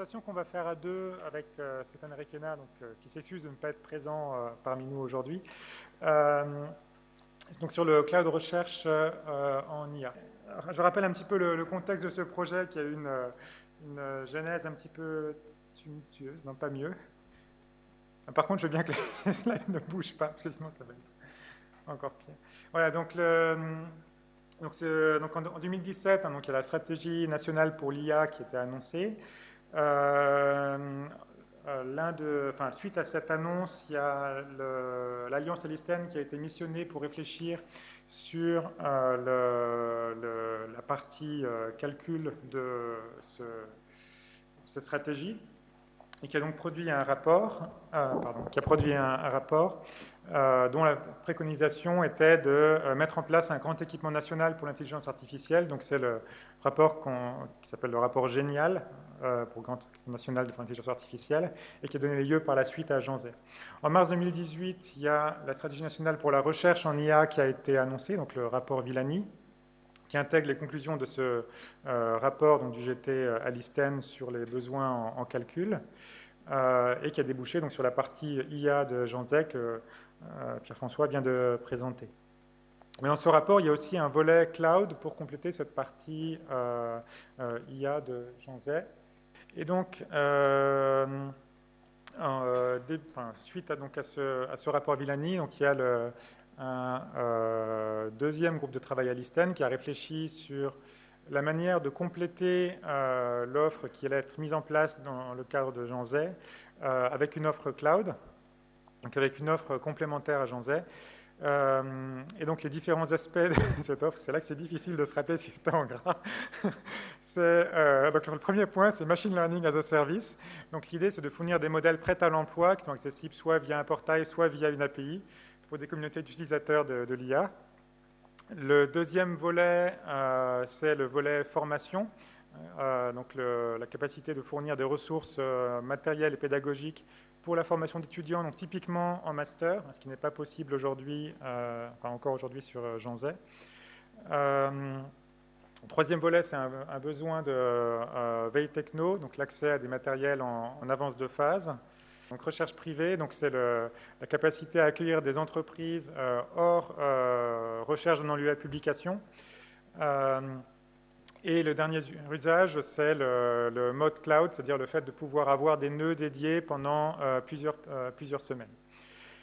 présentation qu'on va faire à deux avec Stéphane Requena, qui s'excuse de ne pas être présent parmi nous aujourd'hui. Donc sur le cloud recherche en IA. Alors, je rappelle un petit peu le contexte de ce projet qui a eu une genèse un petit peu tumultueuse, non pas mieux. Par contre, je veux bien que les slides ne bougent pas, parce que sinon ça va être encore pire. Voilà, donc en 2017, il y a la stratégie nationale pour l'IA qui était annoncée. Suite à cette annonce, il y a l'Alliance Elistène qui a été missionnée pour réfléchir sur la partie calcul de cette stratégie et qui a donc produit un rapport, dont la préconisation était de mettre en place un grand équipement national pour l'intelligence artificielle. Donc c'est le rapport qui s'appelle le rapport Génial pour le grand équipement national de l'intelligence artificielle et qui a donné lieu par la suite à Jean Zay. En mars 2018, il y a la stratégie nationale pour la recherche en IA qui a été annoncée, donc le rapport Villani, qui intègre les conclusions de ce rapport donc, du GT Alisten sur les besoins en calcul, et qui a débouché donc, sur la partie IA de Jean Zay que Pierre-François vient de présenter. Mais dans ce rapport, il y a aussi un volet cloud pour compléter cette partie IA de Jean Zay. Et donc, suite à ce rapport Villani, donc, il y a un deuxième groupe de travail à l'ISTEN qui a réfléchi sur la manière de compléter l'offre qui allait être mise en place dans le cadre de Jean Zay avec une offre cloud, donc avec une offre complémentaire à Jean Zay. Et donc les différents aspects de cette offre, c'est là que c'est difficile de se rappeler si c'était en gras. Donc le premier point, c'est Machine Learning as a Service. Donc l'idée, c'est de fournir des modèles prêts à l'emploi qui sont accessibles soit via un portail, soit via une API pour des communautés d'utilisateurs de l'IA. Le deuxième volet, c'est le volet formation. Donc la capacité de fournir des ressources matérielles et pédagogiques pour la formation d'étudiants, donc typiquement en master, ce qui n'est pas possible aujourd'hui, encore aujourd'hui sur Jean Zay. Troisième volet, c'est un besoin de veille techno, donc l'accès à des matériels en avance de phase. Donc recherche privée, donc c'est la capacité à accueillir des entreprises hors recherche donnant lieu à publication. Et le dernier usage, c'est le mode cloud, c'est-à-dire le fait de pouvoir avoir des nœuds dédiés pendant plusieurs semaines.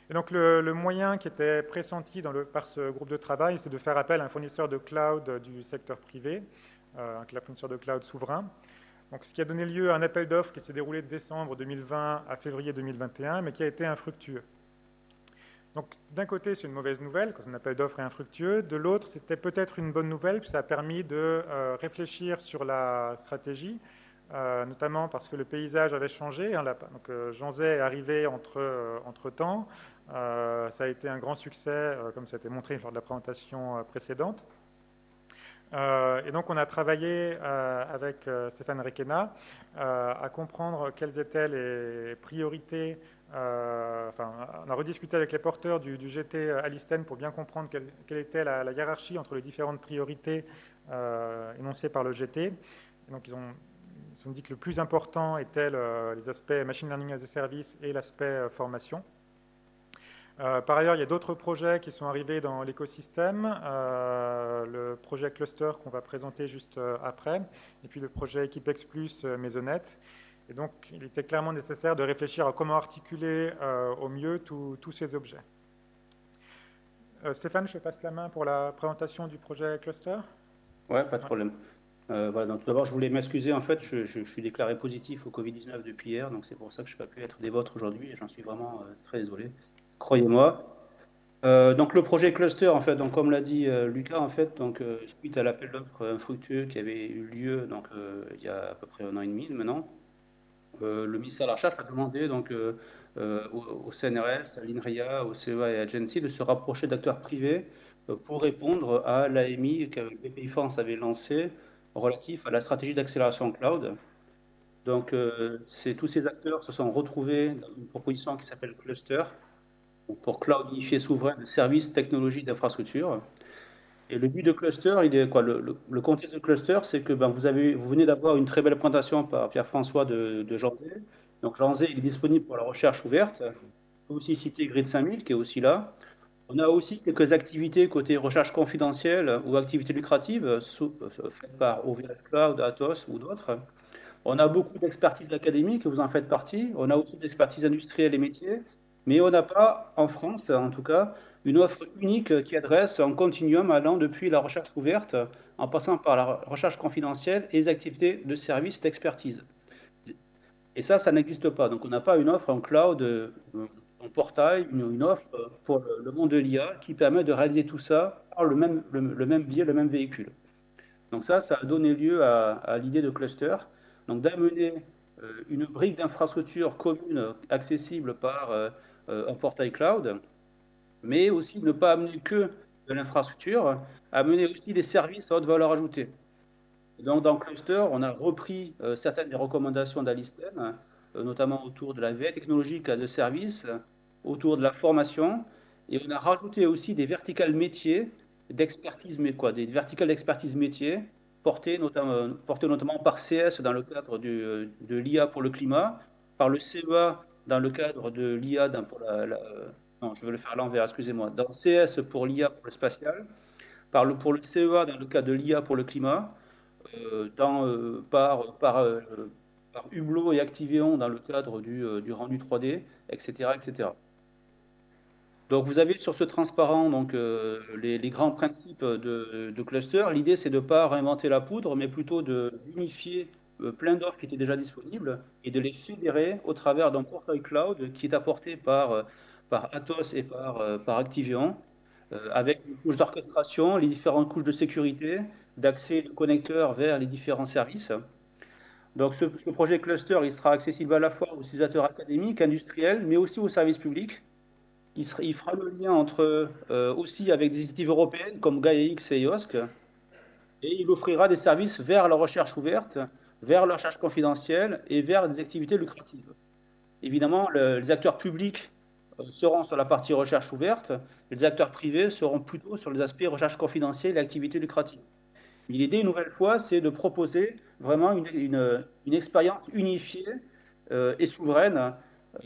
Et donc le moyen qui était pressenti par ce groupe de travail, c'est de faire appel à un fournisseur de cloud du secteur privé, un fournisseur de cloud souverain. Donc, ce qui a donné lieu à un appel d'offres qui s'est déroulé de décembre 2020 à février 2021, mais qui a été infructueux. Donc, d'un côté, c'est une mauvaise nouvelle, quand un appel d'offres est infructueux. De l'autre, c'était peut-être une bonne nouvelle, puis ça a permis de réfléchir sur la stratégie, notamment parce que le paysage avait changé. Donc, Jean Zay est arrivé entre-temps. Ça a été un grand succès, comme ça a été montré lors de la présentation précédente. Et donc, on a travaillé avec Stéphane Requena à comprendre quelles étaient les priorités. On a rediscuté avec les porteurs du GT Alisten pour bien comprendre quelle était la hiérarchie entre les différentes priorités énoncées par le GT. Et donc, ils ont dit que le plus important était les aspects Machine Learning as a Service et l'aspect formation. Par ailleurs, il y a d'autres projets qui sont arrivés dans l'écosystème. Le projet Cluster qu'on va présenter juste après, et puis le projet Equipex Plus Maisonnette. Et donc, il était clairement nécessaire de réfléchir à comment articuler au mieux tous ces objets. Stéphane, je te passe la main pour la présentation du projet Cluster. Ouais, pas de problème. Voilà, donc tout d'abord, je voulais m'excuser. En fait, je suis déclaré positif au Covid-19 depuis hier, donc c'est pour ça que je n'ai pas pu être des vôtres aujourd'hui, et j'en suis vraiment très désolé. Croyez-moi. Donc le projet Cluster, en fait, donc comme l'a dit Lucas, en fait, donc suite à l'appel d'offres infructueux qui avait eu lieu donc il y a à peu près 1 an et demi maintenant, le ministère de la Recherche a demandé donc au CNRS, à l'INRIA, au CEA et à Gensi de se rapprocher d'acteurs privés pour répondre à l'AMI que BPI France avait lancé relatif à la stratégie d'accélération cloud. Donc tous ces acteurs se sont retrouvés dans une proposition qui s'appelle Cluster, pour cloud unifié souverain de services, technologies, d'infrastructures. Et le but de cluster, il est quoi? Le contexte de cluster, c'est que ben, vous venez d'avoir une très belle présentation par Pierre-François de Janzé. Donc Janzé, il est disponible pour la recherche ouverte. On peut aussi citer Grid 5000 qui est aussi là. On a aussi quelques activités côté recherche confidentielle ou activités lucratives faites par OVH Cloud, Atos ou d'autres. On a beaucoup d'expertise académique, vous en faites partie. On a aussi des expertises industrielles et métiers. Mais on n'a pas, en France en tout cas, une offre unique qui adresse un continuum allant depuis la recherche ouverte, en passant par la recherche confidentielle et les activités de service et d'expertise. Et ça n'existe pas. Donc on n'a pas une offre en cloud, en portail, une offre pour le monde de l'IA qui permet de réaliser tout ça par le même biais, le même véhicule. Donc ça a donné lieu à l'idée de cluster, donc d'amener une brique d'infrastructure commune accessible par un portail cloud, mais aussi de ne pas amener que de l'infrastructure, amener aussi des services à haute valeur ajoutée. Donc, dans Cluster, on a repris certaines des recommandations d'Alisten, notamment autour de la veille technologique de service, autour de la formation, et on a rajouté aussi des verticales métiers d'expertise, mais quoi, des verticales d'expertise métier portées notamment par CS dans le cadre de l'IA pour le climat, par le CEA dans le cadre de l'IA pour non, je vais le faire à l'envers, excusez-moi, dans CS pour l'IA pour le spatial, pour le CEA dans le cadre de l'IA pour le climat, par Hublot et Activion dans le cadre du rendu 3D, etc., etc. Donc vous avez sur ce transparent donc, les grands principes de cluster. L'idée, c'est de ne pas réinventer la poudre, mais plutôt d'unifier plein d'offres qui étaient déjà disponibles et de les fédérer au travers d'un portail cloud qui est apporté par Atos et par Activion, avec une couche d'orchestration, les différentes couches de sécurité, d'accès de connecteurs vers les différents services. Donc ce projet cluster, il sera accessible à la fois aux utilisateurs académiques, industriels, mais aussi aux services publics. Il fera le lien entre aussi avec des initiatives européennes comme GaiaX et IOSC, et il offrira des services vers la recherche ouverte, vers la recherche confidentielle et vers des activités lucratives. Évidemment, les acteurs publics seront sur la partie recherche ouverte, et les acteurs privés seront plutôt sur les aspects recherche confidentielle et activités lucratives. L'idée, une nouvelle fois, c'est de proposer vraiment une expérience unifiée et souveraine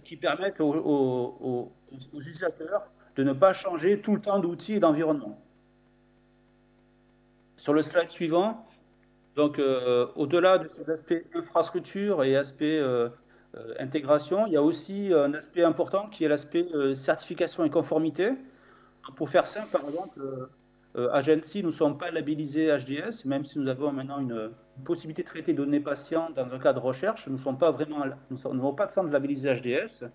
qui permette aux utilisateurs de ne pas changer tout le temps d'outils et d'environnement. Sur le slide suivant, donc au-delà de ces aspects infrastructure et aspects intégration, il y a aussi un aspect important qui est l'aspect certification et conformité. Pour faire simple, par exemple, Agency, nous ne sommes pas labellisés HDS, même si nous avons maintenant une possibilité de traiter données patients dans le cadre de recherche. Nous n'avons pas de centre labellisé HDS.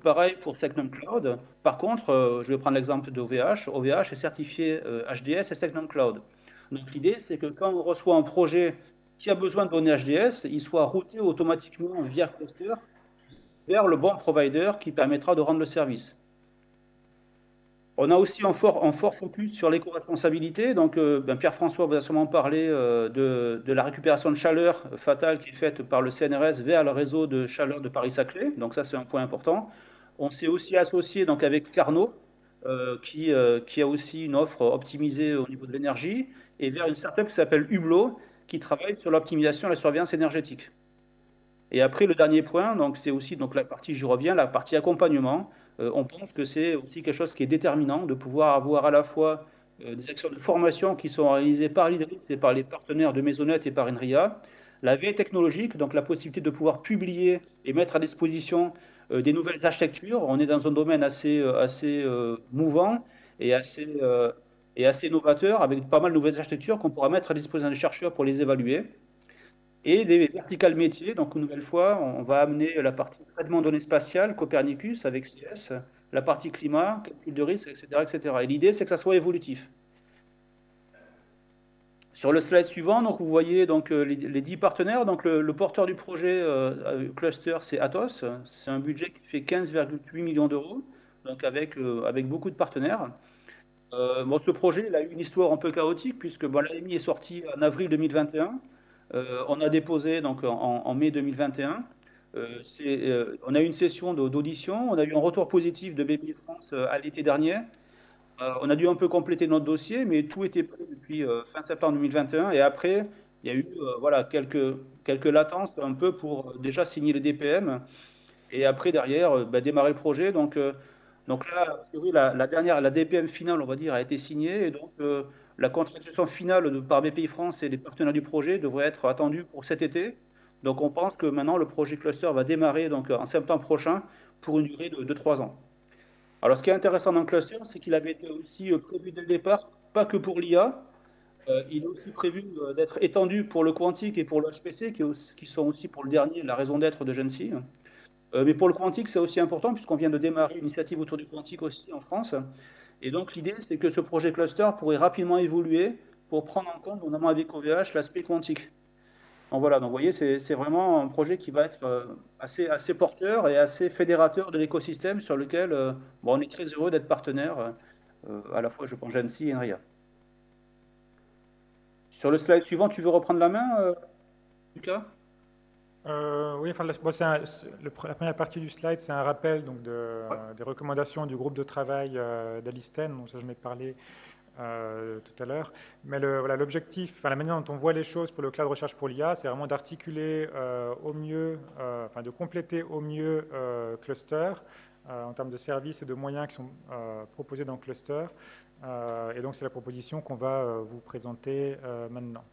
Pareil pour Secnum Cloud. Par contre, je vais prendre l'exemple d'OVH. OVH est certifié HDS et Secnum Cloud. Donc l'idée, c'est que quand on reçoit un projet qui a besoin de données HDS, il soit routé automatiquement via cluster vers le bon provider qui permettra de rendre le service. On a aussi un fort focus sur l'éco-responsabilité. Donc, Pierre-François vous a sûrement parlé de la récupération de chaleur fatale qui est faite par le CNRS vers le réseau de chaleur de Paris-Saclay. Donc, ça, c'est un point important. On s'est aussi associé donc, avec Carnot, qui a aussi une offre optimisée au niveau de l'énergie, et vers une startup qui s'appelle Hublot, qui travaille sur l'optimisation et la surveillance énergétique. Et après, le dernier point, donc c'est aussi donc la partie, je reviens, la partie accompagnement. On pense que c'est aussi quelque chose qui est déterminant de pouvoir avoir à la fois des actions de formation qui sont réalisées par l'IDRIS et par les partenaires de Maisonnet et par Enria, la veille technologique, donc la possibilité de pouvoir publier et mettre à disposition des nouvelles architectures. On est dans un domaine assez mouvant et assez novateur, avec pas mal de nouvelles architectures qu'on pourra mettre à disposition des chercheurs pour les évaluer. Et des verticales métiers, donc une nouvelle fois, on va amener la partie traitement de données spatiales, Copernicus avec CS, la partie climat, calcul de risque, etc., etc. Et l'idée, c'est que ça soit évolutif. Sur le slide suivant, donc vous voyez donc, les 10 partenaires. Donc le porteur du projet cluster, c'est Atos. C'est un budget qui fait 15,8 millions d'euros, donc avec beaucoup de partenaires. Bon, ce projet, il a eu une histoire un peu chaotique, puisque bon, l'AMI est sortie en avril 2021. On a déposé donc en mai 2021. On a eu une session d'audition, on a eu un retour positif de BPI France à l'été dernier. On a dû un peu compléter notre dossier, mais tout était prêt depuis fin septembre 2021. Et après, il y a eu voilà, quelques latences un peu pour déjà signer les DPM et après, derrière, bah, démarrer le projet. Donc là, a priori, la DPM finale, on va dire, a été signée. Et donc, la contractualisation finale par BPI France et les partenaires du projet devrait être attendue pour cet été. Donc, on pense que maintenant, le projet cluster va démarrer donc, en septembre prochain pour une durée de 3 ans. Alors, ce qui est intéressant dans le cluster, c'est qu'il avait été aussi prévu dès le départ, pas que pour l'IA, il est aussi prévu d'être étendu pour le quantique et pour le HPC, qui sont aussi pour le dernier la raison d'être de Gensi. Mais pour le quantique, c'est aussi important puisqu'on vient de démarrer une initiative autour du quantique aussi en France. Et donc l'idée, c'est que ce projet cluster pourrait rapidement évoluer pour prendre en compte, notamment avec OVH, l'aspect quantique. Donc voilà, donc vous voyez, c'est vraiment un projet qui va être assez porteur et assez fédérateur de l'écosystème sur lequel bon, on est très heureux d'être partenaire, à la fois, je pense, Jansi et Enria. Sur le slide suivant, tu veux reprendre la main, Lucas? Oui, enfin, bon, la première partie du slide, c'est un rappel donc, Ouais. des recommandations du groupe de travail d'Alisten, donc ça je m'ai parlé tout à l'heure. Mais voilà, l'objectif, enfin, la manière dont on voit les choses pour le cloud recherche pour l'IA, c'est vraiment d'articuler au mieux, enfin de compléter au mieux cluster en termes de services et de moyens qui sont proposés dans le cluster. Et donc c'est la proposition qu'on va vous présenter maintenant.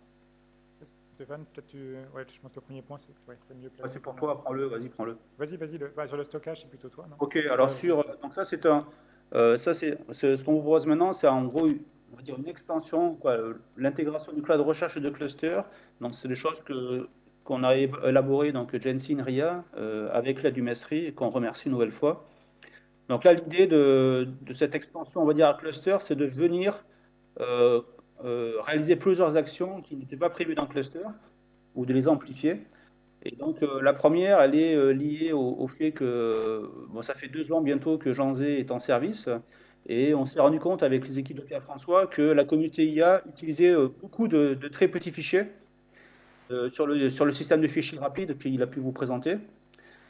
Stéphane, peut-être ouais, je pense que le premier point, c'est ouais, mieux Ouais, placé c'est pour pour moi. toi, prends-le, vas-y, prends-le. Vas-y, sur le stockage, c'est plutôt toi, non? Ok, alors donc ça ce qu'on vous propose maintenant, c'est en gros, on va dire une extension, quoi, l'intégration du cloud recherche et de cluster. Donc c'est des choses qu'on a élaborées donc Jensen RIA avec l'aide du Mesri et qu'on remercie une nouvelle fois. Donc là, l'idée de cette extension, on va dire à cluster, c'est de venir euh, réaliser plusieurs actions qui n'étaient pas prévues dans le cluster ou de les amplifier. Et donc, la première, elle est liée au fait que bon, ça fait 2 ans bientôt que Jean Zé est en service. Et on s'est rendu compte avec les équipes de Pierre-François que la communauté IA utilisait beaucoup de très petits fichiers sur le système de fichiers rapide qu'il a pu vous présenter.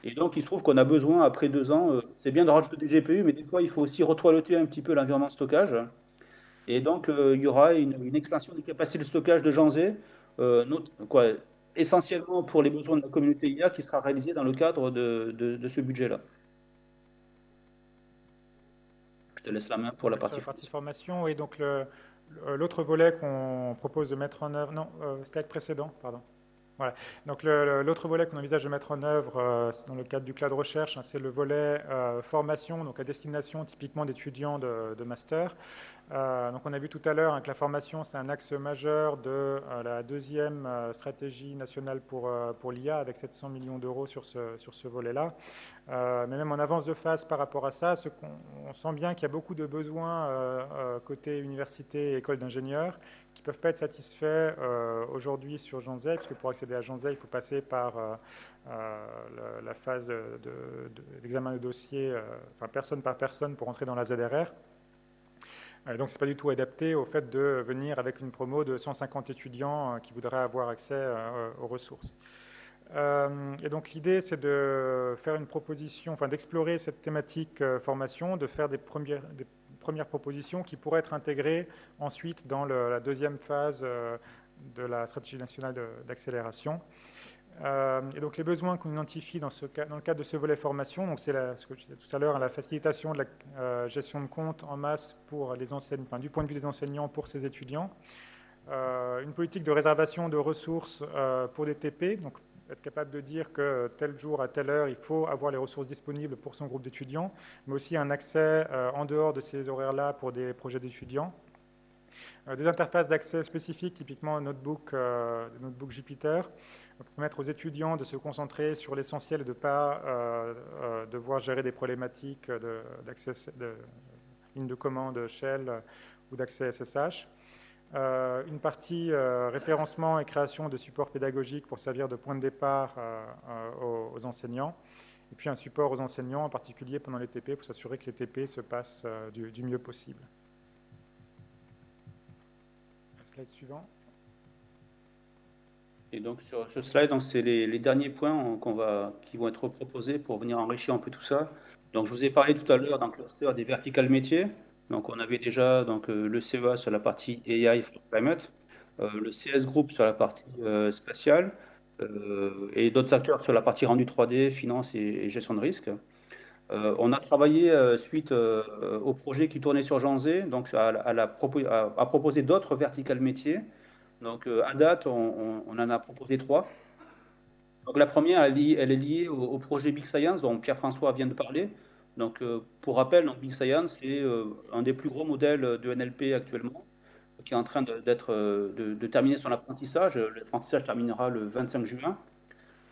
Et donc, il se trouve qu'on a besoin, après 2 ans, c'est bien de rajouter des GPU, mais des fois, il faut aussi retoileter un petit peu l'environnement de stockage. Et donc, il y aura une extension des capacités de stockage de Janzé, quoi, essentiellement pour les besoins de la communauté IA, qui sera réalisée dans le cadre de ce budget-là. Je te laisse la main pour la Sur partie la partie formation. formation, et donc l'autre volet qu'on propose de mettre en œuvre, non, slide précédent, pardon. Voilà. Donc l'autre volet qu'on envisage de mettre en œuvre dans le cadre du cloud recherche, hein, c'est le volet formation, donc à destination typiquement d'étudiants de master. Donc on a vu tout à l'heure hein, que la formation, c'est un axe majeur de la deuxième stratégie nationale pour l'IA avec 700 millions d'euros sur ce volet-là. Mais même en avance de phase par rapport à ça, on sent bien qu'il y a beaucoup de besoins côté université et école d'ingénieurs qui ne peuvent pas être satisfaits aujourd'hui sur Janzé, puisque pour accéder à Janzé, il faut passer par la phase d'examen de dossier, enfin personne par personne pour entrer dans la ZRR. Donc, ce n'est pas du tout adapté au fait de venir avec une promo de 150 étudiants qui voudraient avoir accès aux ressources. Et donc, l'idée, c'est de faire une proposition, enfin d'explorer cette thématique formation, de faire des premières propositions qui pourraient être intégrées ensuite dans la deuxième phase de la stratégie nationale d'accélération. Et donc les besoins qu'on identifie dans le cadre de ce volet formation, donc c'est ce que je disais tout à l'heure, la facilitation de la gestion de compte en masse pour les enseignants, enfin, du point de vue des enseignants pour ces étudiants, une politique de réservation de ressources pour des TP, donc être capable de dire que tel jour à telle heure il faut avoir les ressources disponibles pour son groupe d'étudiants, mais aussi un accès en dehors de ces horaires-là pour des projets d'étudiants. Des interfaces d'accès spécifiques, typiquement notebook Jupyter, pour permettre aux étudiants de se concentrer sur l'essentiel et de ne pas devoir gérer des problématiques d'accès de ligne de commande shell ou d'accès SSH. Une partie référencement et création de supports pédagogiques pour servir de point de départ aux enseignants. Et puis un support aux enseignants, en particulier pendant les TP, pour s'assurer que les TP se passent du mieux possible. Slide suivant. Et donc, sur ce slide, c'est les derniers points qui vont être proposés pour venir enrichir un peu tout ça. Donc, je vous ai parlé tout à l'heure dans le cluster des verticales métiers. Donc, on avait déjà donc, le CEA sur la partie AI for Climate, le CS Group sur la partie spatiale, et d'autres acteurs sur la partie rendu 3D, finance et gestion de risque. On a travaillé suite au projet qui tournait sur Janzé, donc à proposer d'autres verticales métiers. Donc, à date, on en a proposé 3. Donc, la première, elle est liée au projet Big Science dont Pierre-François vient de parler. Donc, pour rappel, donc Big Science, c'est un des plus gros modèles de NLP actuellement, qui est en train de terminer son apprentissage. L'apprentissage terminera le 25 juin.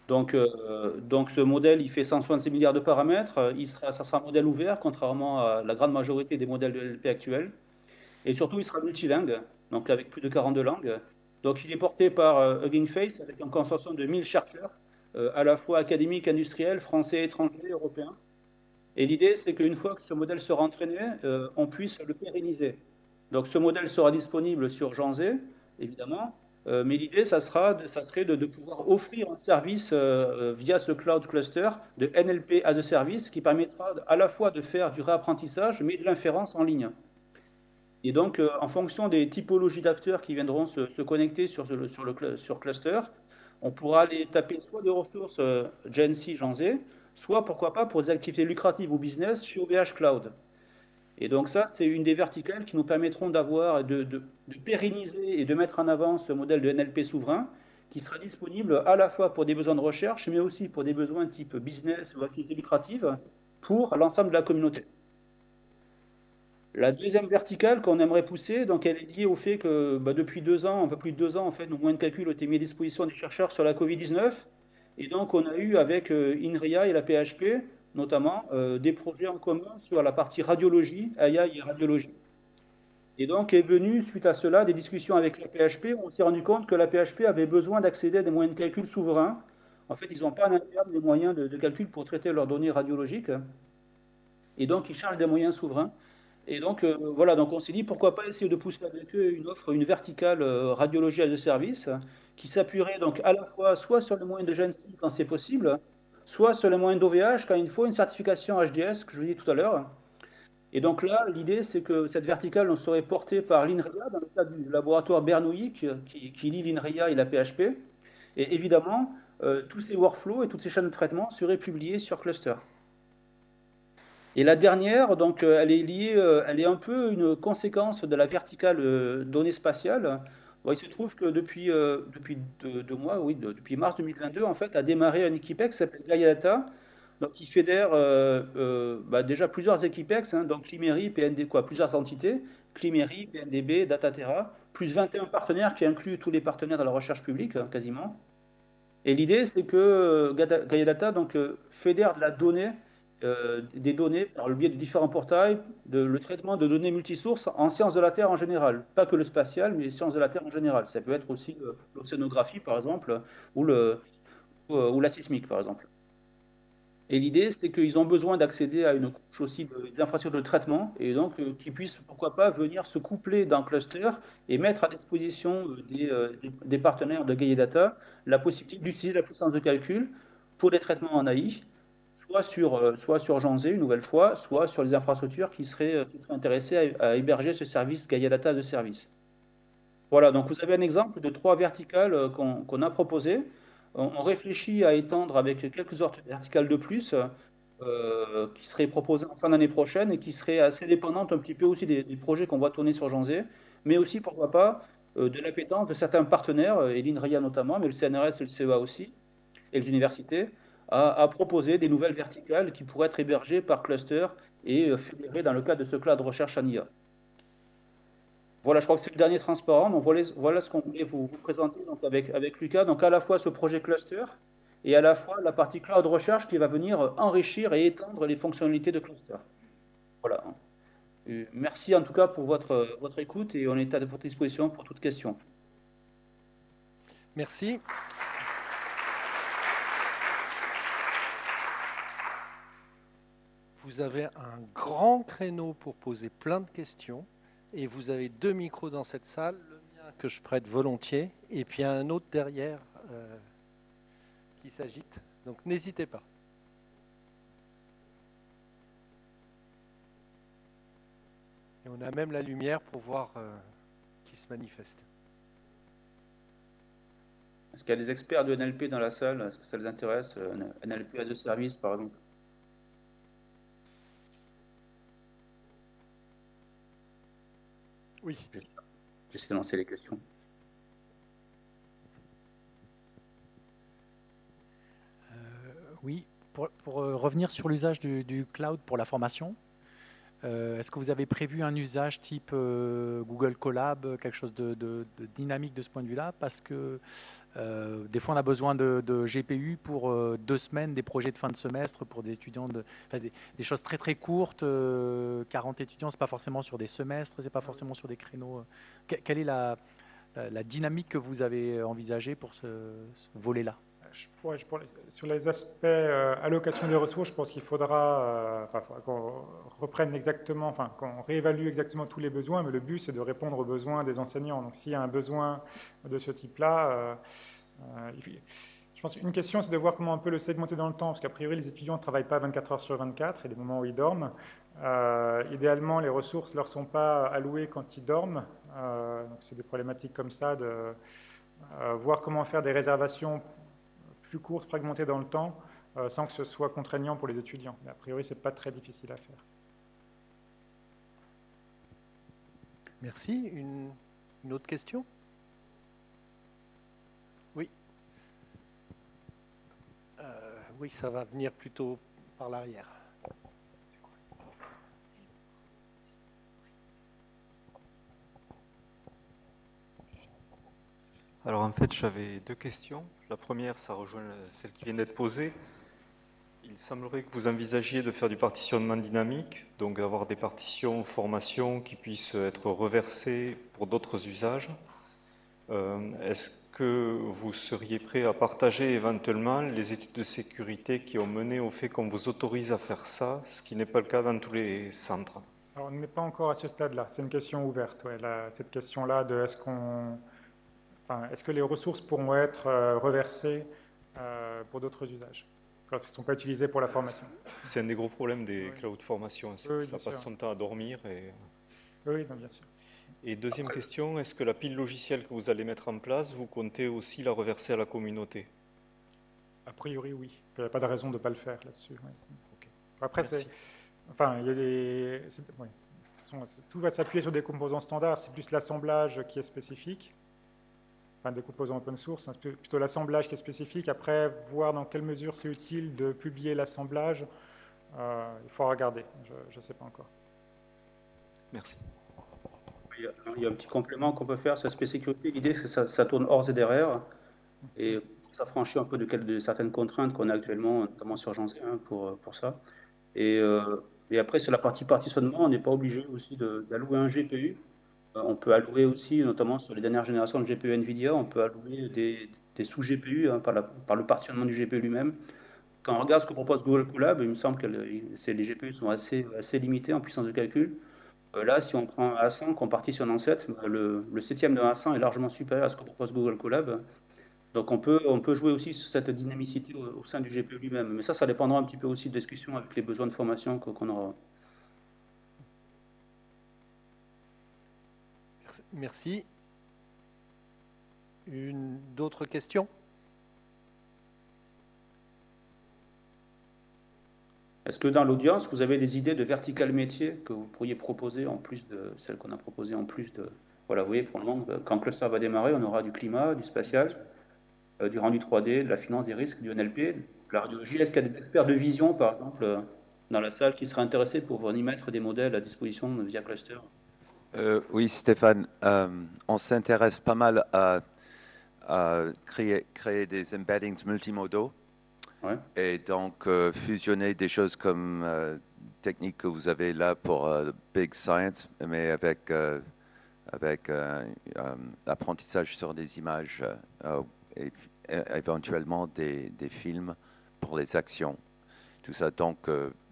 Donc ce modèle, il fait 166 milliards de paramètres. Ça sera un modèle ouvert, contrairement à la grande majorité des modèles de NLP actuels. Et surtout, il sera multilingue, donc avec plus de 42 langues. Donc il est porté par Hugging Face, avec un consortium de 1000 chercheurs, à la fois académiques, industriels, français, étrangers, européens. Et l'idée, c'est qu'une fois que ce modèle sera entraîné, on puisse le pérenniser. Donc ce modèle sera disponible sur Janzé, évidemment, mais l'idée, ça serait de pouvoir offrir un service via ce cloud cluster de NLP as a service qui permettra à la fois de faire du réapprentissage, mais de l'inférence en ligne. Et donc, en fonction des typologies d'acteurs qui viendront se connecter sur Cluster, on pourra aller taper soit des ressources GenC, Janzé, soit, pourquoi pas, pour des activités lucratives ou business chez OVH Cloud. Et donc ça, c'est une des verticales qui nous permettront de pérenniser et de mettre en avant ce modèle de NLP souverain qui sera disponible à la fois pour des besoins de recherche, mais aussi pour des besoins type business ou activités lucratives pour l'ensemble de la communauté. La deuxième verticale qu'on aimerait pousser, donc elle est liée au fait que depuis 2 ans, un peu plus de 2 ans, en fait, nos moyens de calcul ont été mis à disposition des chercheurs sur la Covid-19. Et donc, on a eu avec INRIA et la PHP, notamment, des projets en commun sur la partie radiologie, AI et radiologie. Et donc, est venu, suite à cela, des discussions avec la PHP. On s'est rendu compte que la PHP avait besoin d'accéder à des moyens de calcul souverains. En fait, ils n'ont pas en interne des moyens de calcul pour traiter leurs données radiologiques. Et donc, ils chargent des moyens souverains. Et donc, voilà, donc on s'est dit pourquoi pas essayer de pousser avec eux une offre, une verticale radiologie as a service, qui s'appuierait donc à la fois soit sur les moyens de GenC quand c'est possible, soit sur les moyens d'OVH quand il faut une certification HDS, que je vous dis tout à l'heure. Et donc là, l'idée, c'est que cette verticale on serait portée par l'INRIA, dans le cadre du laboratoire Bernoulli, qui lie l'INRIA et la PHP. Et évidemment, tous ces workflows et toutes ces chaînes de traitement seraient publiés sur Cluster. Et la dernière, donc, elle est liée, elle est un peu une conséquence de la verticale données spatiales. Bon, il se trouve que depuis 2 mois, oui, depuis mars 2022, en fait, a démarré un Equipex qui s'appelle Gaia Data, donc qui fédère déjà plusieurs Equipex, hein, donc Climery, PND, quoi, plusieurs entités, Climery, PNDB, Dataterra, plus 21 partenaires qui incluent tous les partenaires de la recherche publique, hein, quasiment. Et l'idée, c'est que Gaia Data donc, fédère de la donnée, des données par le biais de différents portails, le traitement de données multisources en sciences de la Terre en général. Pas que le spatial, mais les sciences de la Terre en général. Ça peut être aussi l'océanographie, par exemple, ou la sismique, par exemple. Et l'idée, c'est qu'ils ont besoin d'accéder à une couche aussi des infrastructures de traitement, et donc qu'ils puissent, pourquoi pas, venir se coupler dans Cluster et mettre à disposition des partenaires de Gaia Data la possibilité d'utiliser la puissance de calcul pour des traitements en AI, soit sur Janzé, une nouvelle fois, soit sur les infrastructures qui seraient intéressées à héberger ce service Gaia Data de service. Voilà, donc vous avez un exemple de 3 verticales qu'on a proposées. On réfléchit à étendre avec quelques autres verticales de plus qui seraient proposées en fin d'année prochaine et qui seraient assez dépendantes un petit peu aussi des projets qu'on va tourner sur Janzé, mais aussi, pourquoi pas, de l'appétence de certains partenaires, et l'INRIA notamment, mais le CNRS et le CEA aussi, et les universités, à proposer des nouvelles verticales qui pourraient être hébergées par cluster et fédérées dans le cadre de ce cloud de recherche en IA. Voilà, je crois que c'est le dernier transparent. Donc voilà ce qu'on voulait vous présenter donc avec Lucas. Donc à la fois ce projet cluster et à la fois la partie cloud recherche qui va venir enrichir et étendre les fonctionnalités de cluster. Voilà. Merci en tout cas pour votre écoute et on est à votre disposition pour toute question. Merci. Vous avez un grand créneau pour poser plein de questions. Et vous avez 2 micros dans cette salle, le mien que je prête volontiers, et puis un autre derrière qui s'agite. Donc n'hésitez pas. Et on a même la lumière pour voir qui se manifeste. Est-ce qu'il y a des experts de NLP dans la salle? Est-ce que ça les intéresse? NLP à deux services, par exemple? Oui. J'essaie de lancer les questions. Oui, pour revenir sur l'usage du cloud pour la formation, est-ce que vous avez prévu un usage type Google Colab, quelque chose de dynamique de ce point de vue-là? Parce que des fois, on a besoin de GPU pour 2 semaines, des projets de fin de semestre pour des étudiants, des choses très très courtes. 40 étudiants, c'est pas forcément sur des semestres, c'est pas forcément sur des créneaux. Quelle est la dynamique que vous avez envisagée pour ce volet-là? Sur les aspects allocation des ressources, je pense qu'il faudra qu'on reprenne exactement, enfin qu'on réévalue exactement tous les besoins, mais le but c'est de répondre aux besoins des enseignants. Donc s'il y a un besoin de ce type-là, je pense qu'une question c'est de voir comment on peut le segmenter dans le temps, parce qu'a priori les étudiants ne travaillent pas 24 heures sur 24, il y a des moments où ils dorment. Idéalement, les ressources ne leur sont pas allouées quand ils dorment, donc c'est des problématiques comme ça, de voir comment faire des réservations plus courtes, fragmentées dans le temps, sans que ce soit contraignant pour les étudiants. Mais a priori, ce n'est pas très difficile à faire. Merci. Une autre question? Oui. Oui, ça va venir plutôt par l'arrière. Alors en fait, j'avais 2 questions. La première, ça rejoint celle qui vient d'être posée. Il semblerait que vous envisagiez de faire du partitionnement dynamique, donc d'avoir des partitions formation qui puissent être reversées pour d'autres usages. Est-ce que vous seriez prêt à partager éventuellement les études de sécurité qui ont mené au fait qu'on vous autorise à faire ça, ce qui n'est pas le cas dans tous les centres? Alors, on n'est pas encore à ce stade-là. C'est une question ouverte. Ouais, cette question-là de est-ce que les ressources pourront être reversées pour d'autres usages, parce qu'elles ne sont pas utilisées pour la formation. C'est un des gros problèmes des cloud formations. Oui, ça passe sûr. son temps à dormir. Oui, non, bien sûr. Et deuxième question, est-ce que la pile logicielle que vous allez mettre en place, vous comptez aussi la reverser à la communauté? A priori, oui. Il n'y a pas de raison de ne pas le faire là-dessus. Oui. Okay. Après, il y a des... Oui. Tout va s'appuyer sur des composants standards. C'est plus l'assemblage qui est spécifique. Enfin, des composants open source, c'est plutôt l'assemblage qui est spécifique. Après, voir dans quelle mesure c'est utile de publier l'assemblage, il faut regarder. Je ne sais pas encore. Merci. Il y a un petit complément qu'on peut faire sur l'aspect sécurité. L'idée, c'est que ça tourne hors ZRR et ça franchit un peu de certaines contraintes qu'on a actuellement, notamment sur Agence 1 pour ça. Et après, sur la partie partitionnement, on n'est pas obligé aussi d'allouer un GPU. On peut allouer aussi, notamment sur les dernières générations de GPU NVIDIA, on peut allouer des sous-GPU par le partitionnement du GPU lui-même. Quand on regarde ce que propose Google Colab, il me semble que les GPU sont assez limités en puissance de calcul. Là, si on prend un A100, qu'on partitionne en 7, le 7e de A100 est largement supérieur à ce que propose Google Colab. Donc on peut jouer aussi sur cette dynamicité au sein du GPU lui-même. Mais ça dépendra un petit peu aussi de discussion avec les besoins de formation qu'on aura. Merci. D'autres questions? Est-ce que dans l'audience, vous avez des idées de verticales métiers que vous pourriez proposer en plus de celles qu'on a proposées en plus de... Voilà, vous voyez, pour le moment, quand le cluster va démarrer, on aura du climat, du spatial, du rendu 3D, de la finance des risques, du NLP, de la radiologie. Est-ce qu'il y a des experts de vision, par exemple, dans la salle qui seraient intéressés pour venir mettre des modèles à disposition via cluster? Oui, Stéphane, on s'intéresse pas mal à créer des embeddings multimodaux. Ouais. Et donc fusionner des choses comme technique que vous avez là pour Big Science, mais avec l'apprentissage sur des images et éventuellement des films pour les actions. Tout ça, donc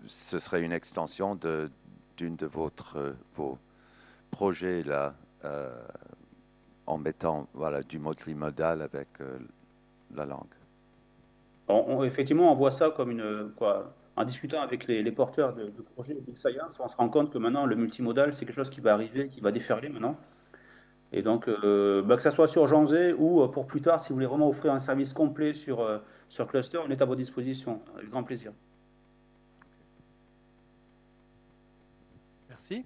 ce serait une extension d'une de vos projets là, en mettant du multimodal avec la langue. Effectivement, on voit ça comme en discutant avec les porteurs de projets Big Science, on se rend compte que maintenant, le multimodal, c'est quelque chose qui va arriver, qui va déferler maintenant. Et donc, que ça soit sur Janzé ou pour plus tard, si vous voulez vraiment offrir un service complet sur Cluster, on est à votre disposition, avec grand plaisir. Merci.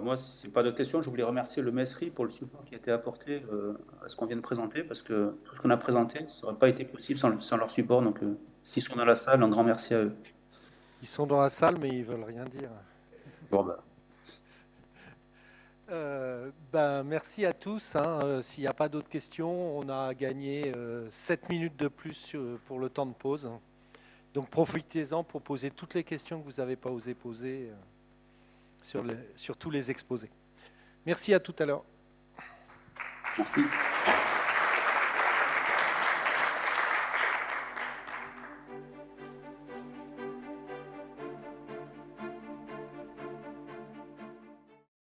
Moi, si pas d'autres questions, je voulais remercier le MESRI pour le support qui a été apporté à ce qu'on vient de présenter, parce que tout ce qu'on a présenté, ça n'aurait pas été possible sans leur support. Donc, s'ils sont dans la salle, un grand merci à eux. Ils sont dans la salle, mais ils veulent rien dire. Bon, merci à tous. S'il n'y a pas d'autres questions, on a gagné 7 minutes de plus pour le temps de pause. Donc profitez-en pour poser toutes les questions que vous n'avez pas osé poser sur tous les exposés. Merci, à tout à l'heure. Merci.